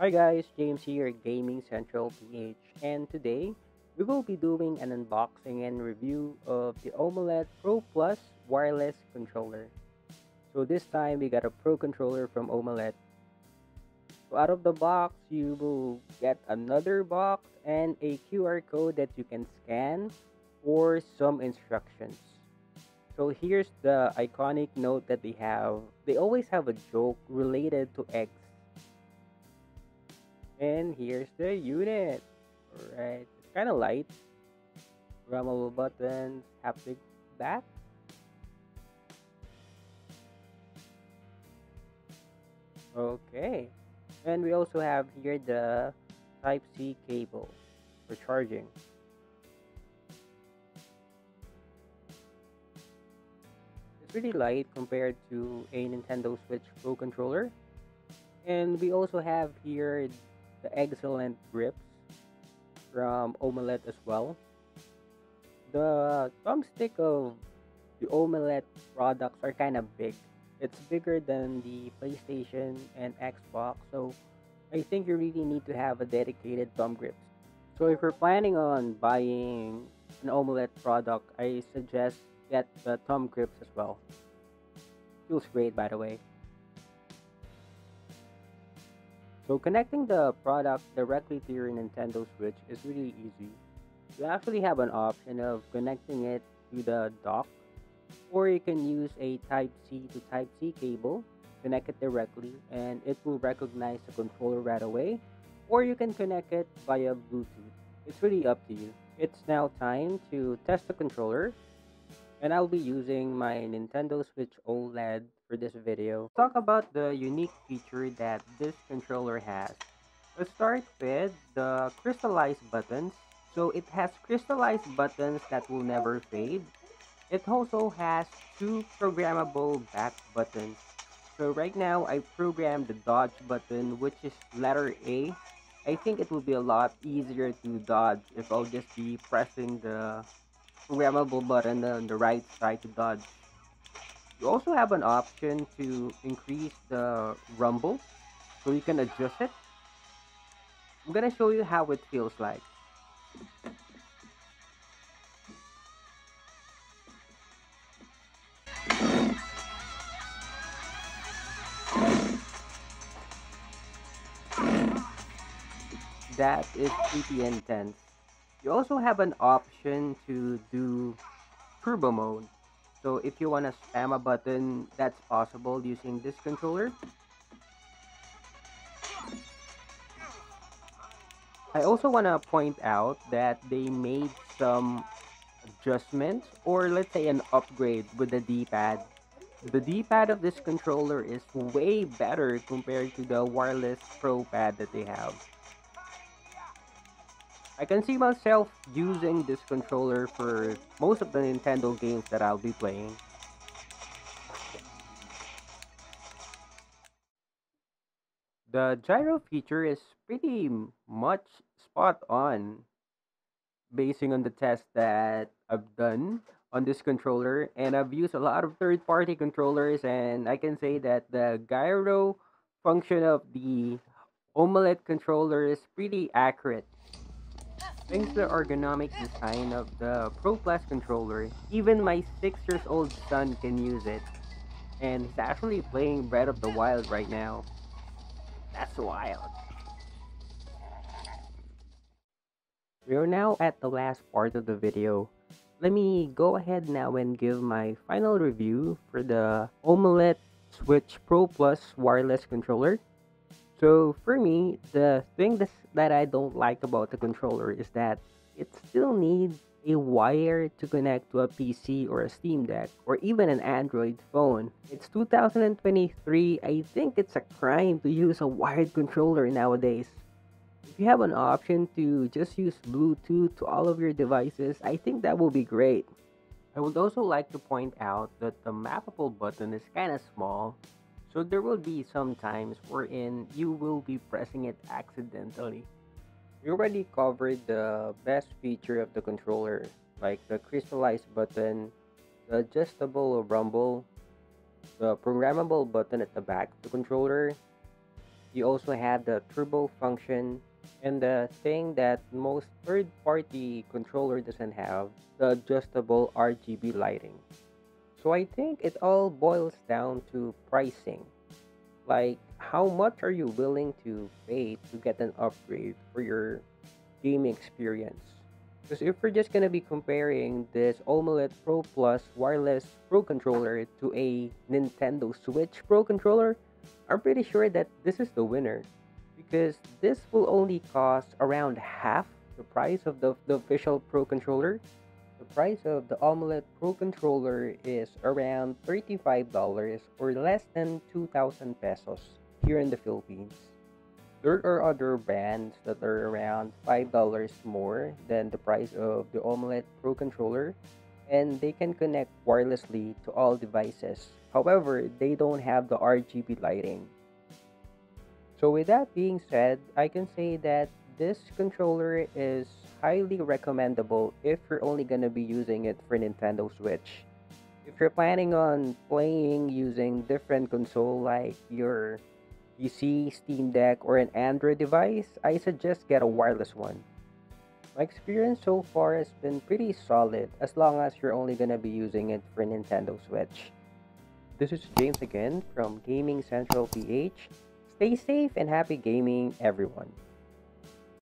Hi guys, James here, Gaming Central PH, and today we will be doing an unboxing and review of the Omelet Pro Plus Wireless Controller. So this time we got a Pro controller from Omelet. So out of the box, you will get another box and a QR code that you can scan for some instructions. So here's the iconic note that they have. They always have a joke related to eggs. And here's the unit. Alright, it's kind of light. Programmable buttons, haptic back. Okay. And we also have here the Type C cable for charging. It's really light compared to a Nintendo Switch Pro controller. And we also have here the excellent grips from Omelet as well. The thumbstick of the Omelet products are kind of big. It's bigger than the PlayStation and Xbox, so I think you really need to have a dedicated thumb grip. So if you're planning on buying an Omelet product, I suggest get the thumb grips as well. Feels great, by the way. So connecting the product directly to your Nintendo Switch is really easy. You actually have an option of connecting it to the dock, or you can use a Type C to Type C cable, connect it directly, and it will recognize the controller right away, or you can connect it via Bluetooth. It's really up to you. It's now time to test the controller, and I'll be using my Nintendo Switch OLED for this video. Talk about the unique feature that this controller has. Let's start with the crystallized buttons. So it has crystallized buttons that will never fade. It also has two programmable back buttons. So right now I programmed the dodge button, which is letter A. I think it will be a lot easier to dodge if I'll just be pressing the programmable button on the right side to dodge. You also have an option to increase the rumble, so you can adjust it. I'm gonna show you how it feels like. That is pretty intense. You also have an option to do turbo mode. So if you want to spam a button, that's possible using this controller. I also want to point out that they made some adjustments, or let's say an upgrade with the D-pad. The D-pad of this controller is way better compared to the wireless Pro pad that they have. I can see myself using this controller for most of the Nintendo games that I'll be playing. The gyro feature is pretty much spot on, basing on the test that I've done on this controller, and I've used a lot of third-party controllers, and I can say that the gyro function of the Omelet controller is pretty accurate. Thanks to the ergonomic design of the Pro Plus controller, even my 6 years old son can use it, and he's actually playing Breath of the Wild right now. That's wild. We are now at the last part of the video. Let me go ahead now and give my final review for the Omelet Switch Pro Plus wireless controller. So for me, the thing that I don't like about the controller is that it still needs a wire to connect to a PC or a Steam Deck or even an Android phone. It's 2023. I think it's a crime to use a wired controller nowadays. If you have an option to just use Bluetooth to all of your devices, I think that will be great. I would also like to point out that the mappable button is kind of small, so there will be some times wherein you will be pressing it accidentally. We already covered the best feature of the controller, like the crystallized button, the adjustable rumble, the programmable button at the back of the controller, You also have the turbo function, and the thing that most third-party controller doesn't have, the adjustable RGB lighting. So I think it all boils down to pricing. Like, how much are you willing to pay to get an upgrade for your gaming experience? Because if we're just gonna be comparing this Omelet Pro Plus Wireless Pro Controller to a Nintendo Switch Pro Controller, I'm pretty sure that this is the winner. Because this will only cost around half the price of the official Pro Controller. The price of the Omelet Pro Controller is around $35 or less than 2,000 pesos here in the Philippines. There are other brands that are around $5 more than the price of the Omelet Pro Controller, and they can connect wirelessly to all devices. However, they don't have the RGB lighting. So with that being said, I can say that this controller is highly recommendable if you're only going to be using it for Nintendo Switch. If you're planning on playing using different console like your PC, Steam Deck, or an Android device, I suggest get a wireless one. My experience so far has been pretty solid as long as you're only going to be using it for Nintendo Switch. This is James again from Gaming Central PH. Stay safe and happy gaming, everyone.